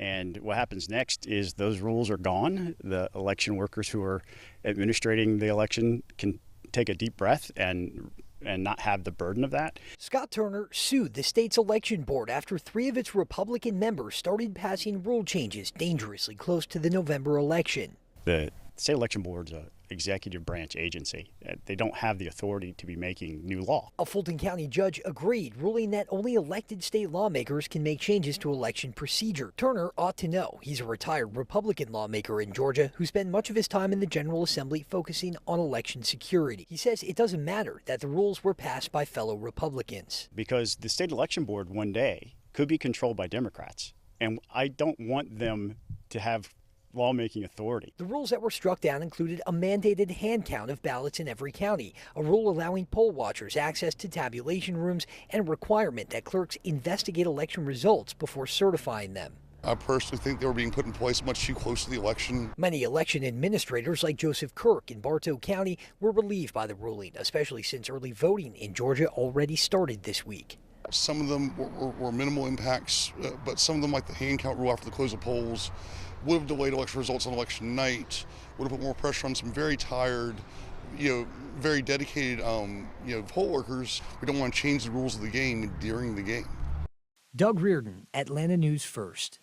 And what happens next is those rules are gone. The election workers who are administrating the election can take a deep breath and not have the burden of that. Scot Turner sued the state's election board after 3 of its Republican members started passing rule changes dangerously close to the November election. The state election board's an executive branch agency. They don't have the authority to be making new law. A Fulton County judge agreed, ruling that only elected state lawmakers can make changes to election procedure. Turner ought to know. He's a retired Republican lawmaker in Georgia who spent much of his time in the General Assembly focusing on election security. He says it doesn't matter that the rules were passed by fellow Republicans. Because the state election board one day could be controlled by Democrats, and I don't want them to have lawmaking authority. The rules that were struck down included a mandated hand count of ballots in every county, a rule allowing poll watchers access to tabulation rooms, and a requirement that clerks investigate election results before certifying them. I personally think they were being put in place much too close to the election. Many election administrators, like Joseph Kirk in Bartow County, were relieved by the ruling, especially since early voting in Georgia already started this week. Some of them were minimal impacts, but some of them, like the hand count rule after the close of polls, would have delayed election results on election night, would have put more pressure on some very tired, very dedicated, poll workers. We don't want to change the rules of the game during the game. Doug Reardon, Atlanta News First.